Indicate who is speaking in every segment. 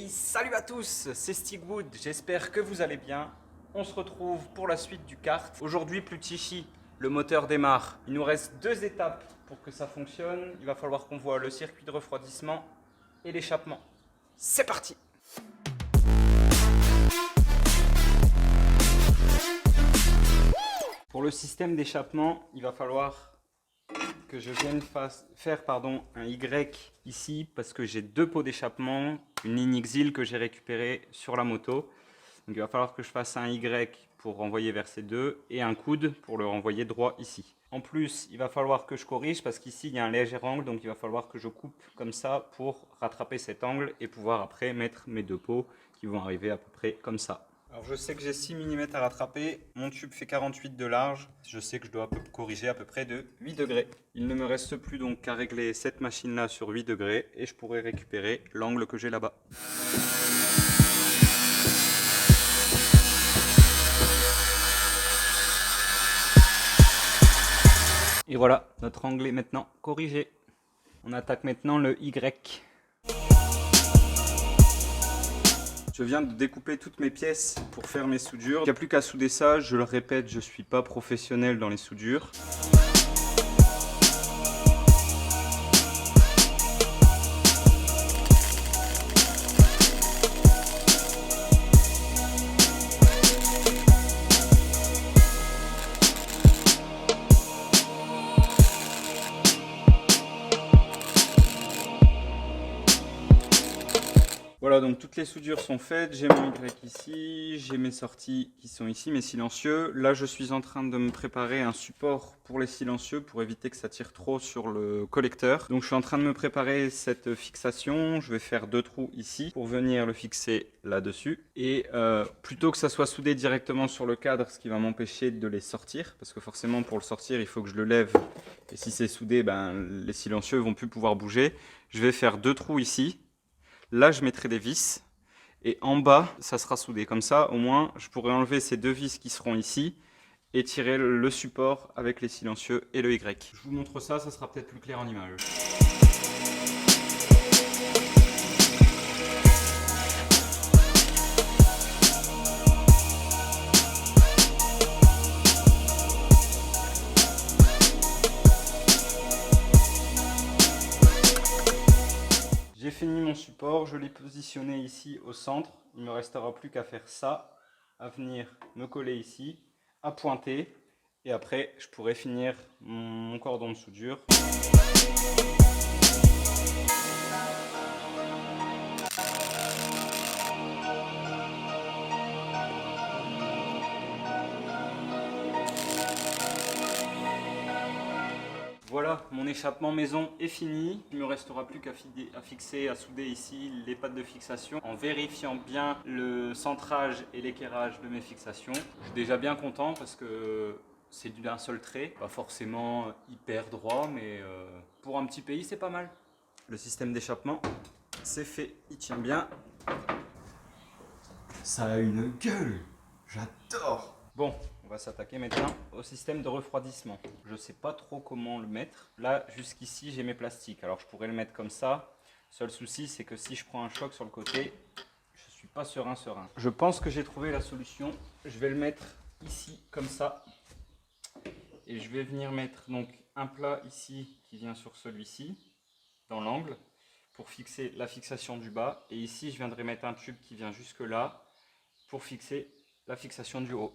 Speaker 1: Hey, salut à tous, c'est Stigwood, j'espère que vous allez bien. On se retrouve pour la suite du kart. Aujourd'hui, plus Tichy, le moteur démarre. Il nous reste 2 étapes pour que ça fonctionne. Il va falloir qu'on voit le circuit de refroidissement et l'échappement. C'est parti! Pour le système d'échappement, il va falloir que je vienne faire un Y ici parce que j'ai 2 pots d'échappement, une ligne Xil que j'ai récupérée sur la moto. Donc il va falloir que je fasse un Y pour renvoyer vers ces 2 et un coude pour le renvoyer droit ici. En plus, il va falloir que je corrige parce qu'ici il y a un léger angle, donc il va falloir que je coupe comme ça pour rattraper cet angle et pouvoir après mettre mes 2 pots qui vont arriver à peu près comme ça. Alors je sais que j'ai 6 mm à rattraper, mon tube fait 48 de large, je sais que je dois corriger à peu près de 8 degrés. Il ne me reste plus donc qu'à régler cette machine là sur 8 degrés et je pourrai récupérer l'angle que j'ai là-bas. Et voilà, notre angle est maintenant corrigé. On attaque maintenant le Y. Je viens de découper toutes mes pièces pour faire mes soudures. Il n'y a plus qu'à souder ça, je le répète, je ne suis pas professionnel dans les soudures. Voilà, donc toutes les soudures sont faites, j'ai mon Y ici, j'ai mes sorties qui sont ici, mes silencieux. Là, je suis en train de me préparer un support pour les silencieux pour éviter que ça tire trop sur le collecteur. Donc je suis en train de me préparer cette fixation, je vais faire 2 trous ici pour venir le fixer là-dessus. Et plutôt que ça soit soudé directement sur le cadre, ce qui va m'empêcher de les sortir, parce que forcément pour le sortir, il faut que je le lève. Et si c'est soudé, les silencieux ne vont plus pouvoir bouger. Je vais faire 2 trous ici. Là, je mettrai des vis et en bas, ça sera soudé. Comme ça, au moins, je pourrai enlever ces 2 vis qui seront ici et tirer le support avec les silencieux et le Y. Je vous montre ça, ça sera peut-être plus clair en image. J'ai fini mon support, je l'ai positionné ici au centre. Il ne me restera plus qu'à faire ça, à venir me coller ici, à pointer. Et après, je pourrai finir mon cordon de soudure. Voilà, mon échappement maison est fini. Il ne me restera plus qu'à fixer, à souder ici les pattes de fixation en vérifiant bien le centrage et l'équerrage de mes fixations. Je suis déjà bien content parce que c'est d'un seul trait, pas forcément hyper droit, mais pour un petit pays c'est pas mal. Le système d'échappement, c'est fait, il tient bien. Ça a une gueule, j'adore. Bon, on va s'attaquer maintenant au système de refroidissement. Je ne sais pas trop comment le mettre. Là, jusqu'ici, j'ai mes plastiques. Alors, je pourrais le mettre comme ça. Seul souci, c'est que si je prends un choc sur le côté, je ne suis pas serein. Je pense que j'ai trouvé la solution. Je vais le mettre ici, comme ça. Et je vais venir mettre donc un plat ici qui vient sur celui-ci, dans l'angle, pour fixer la fixation du bas. Et ici, je viendrai mettre un tube qui vient jusque là, pour fixer la fixation du haut.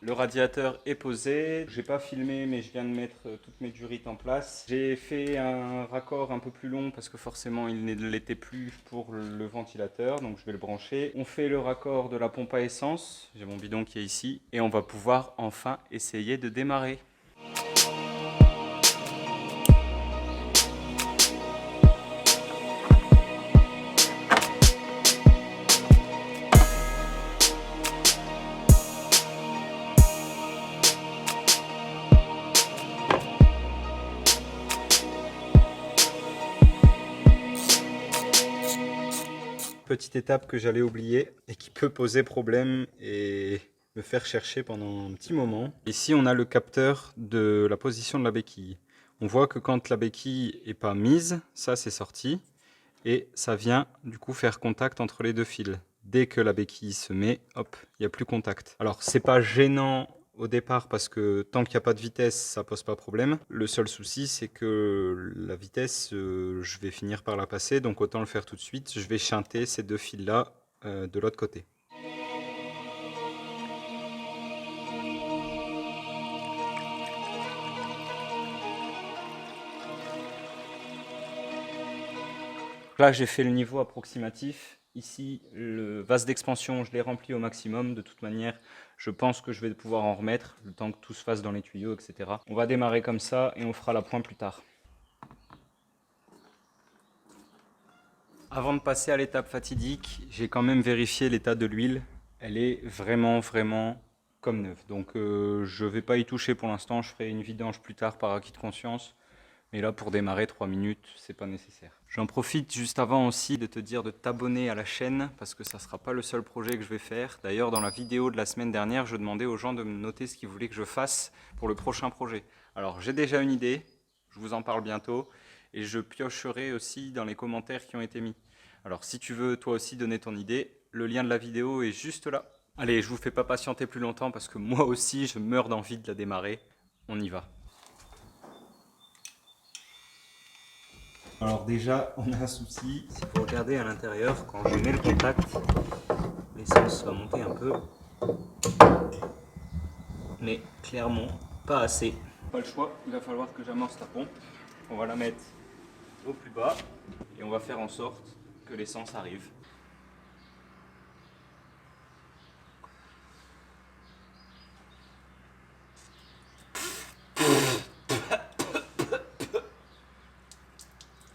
Speaker 1: Le radiateur est posé, j'ai pas filmé mais je viens de mettre toutes mes durites en place. J'ai fait un raccord un peu plus long parce que forcément il ne l'était plus pour le ventilateur, donc je vais le brancher. On fait le raccord de la pompe à essence, j'ai mon bidon qui est ici, et on va pouvoir enfin essayer de démarrer. Petite étape que j'allais oublier et qui peut poser problème et me faire chercher pendant un petit moment. Ici, on a le capteur de la position de la béquille. On voit que quand la béquille n'est pas mise, ça c'est sorti et ça vient du coup faire contact entre les deux fils. Dès que la béquille se met, hop, il n'y a plus contact. Alors c'est pas gênant au départ parce que tant qu'il n'y a pas de vitesse, ça pose pas problème. Le seul souci, c'est que la vitesse, je vais finir par la passer, donc autant le faire tout de suite. Je vais shunter ces deux fils-là de l'autre côté. Là, j'ai fait le niveau approximatif. Ici, le vase d'expansion, je l'ai rempli au maximum. De toute manière, je pense que je vais pouvoir en remettre, le temps que tout se fasse dans les tuyaux, etc. On va démarrer comme ça et on fera la pointe plus tard. Avant de passer à l'étape fatidique, j'ai quand même vérifié l'état de l'huile. Elle est vraiment comme neuve. Donc je ne vais pas y toucher pour l'instant, je ferai une vidange plus tard par acquis de conscience. Mais là, pour démarrer 3 minutes, c'est pas nécessaire. J'en profite juste avant aussi de te dire de t'abonner à la chaîne parce que ça sera pas le seul projet que je vais faire. D'ailleurs, dans la vidéo de la semaine dernière, je demandais aux gens de me noter ce qu'ils voulaient que je fasse pour le prochain projet. Alors, j'ai déjà une idée, je vous en parle bientôt et je piocherai aussi dans les commentaires qui ont été mis. Alors, si tu veux toi aussi donner ton idée, le lien de la vidéo est juste là. Allez, je vous fais pas patienter plus longtemps parce que moi aussi, je meurs d'envie de la démarrer. On y va. Alors déjà, on a un souci. Si vous regardez à l'intérieur, quand je mets le contact, l'essence va monter un peu. Mais clairement, pas assez. Pas le choix, il va falloir que j'amorce la pompe. On va la mettre au plus bas et on va faire en sorte que l'essence arrive.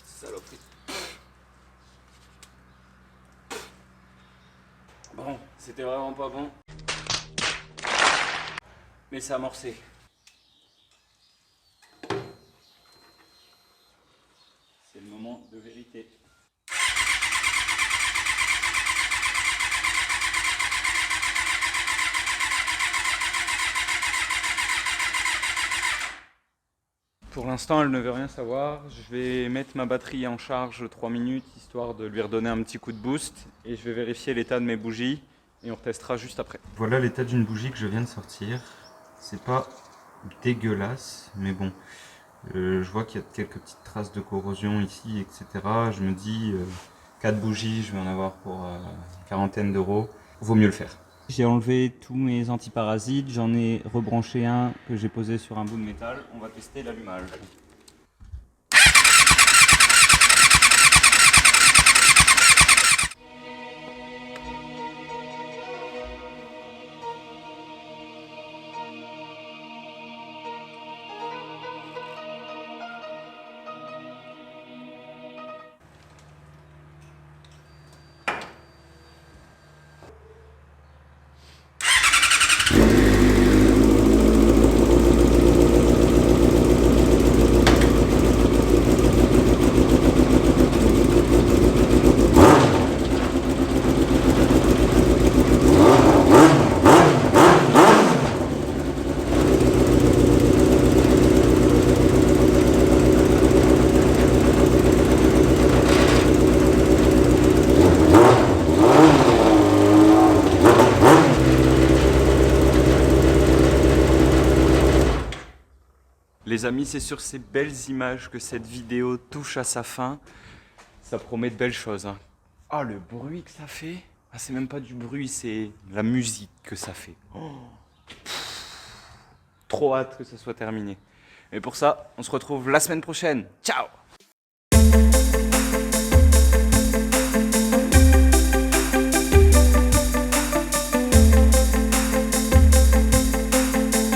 Speaker 1: Saloperie. Bon, c'était vraiment pas bon. Mais c'est amorcé. C'est le moment de vérité. Pour l'instant, elle ne veut rien savoir. Je vais mettre ma batterie en charge 3 minutes, histoire de lui redonner un petit coup de boost. Et je vais vérifier l'état de mes bougies. Et on testera juste après. Voilà l'état d'une bougie que je viens de sortir. C'est pas dégueulasse, mais bon. Je vois qu'il y a quelques petites traces de corrosion ici, etc. Je me dis, 4 bougies, je vais en avoir pour une quarantaine d'euros. Vaut mieux le faire. J'ai enlevé tous mes antiparasites, j'en ai rebranché un que j'ai posé sur un bout de métal. On va tester l'allumage. Les amis, c'est sur ces belles images que cette vidéo touche à sa fin. Ça promet de belles choses. Hein. Ah, le bruit que ça fait. Ah, c'est même pas du bruit, c'est la musique que ça fait. Oh. trop hâte que ça soit terminé. Et pour ça, on se retrouve la semaine prochaine. Ciao!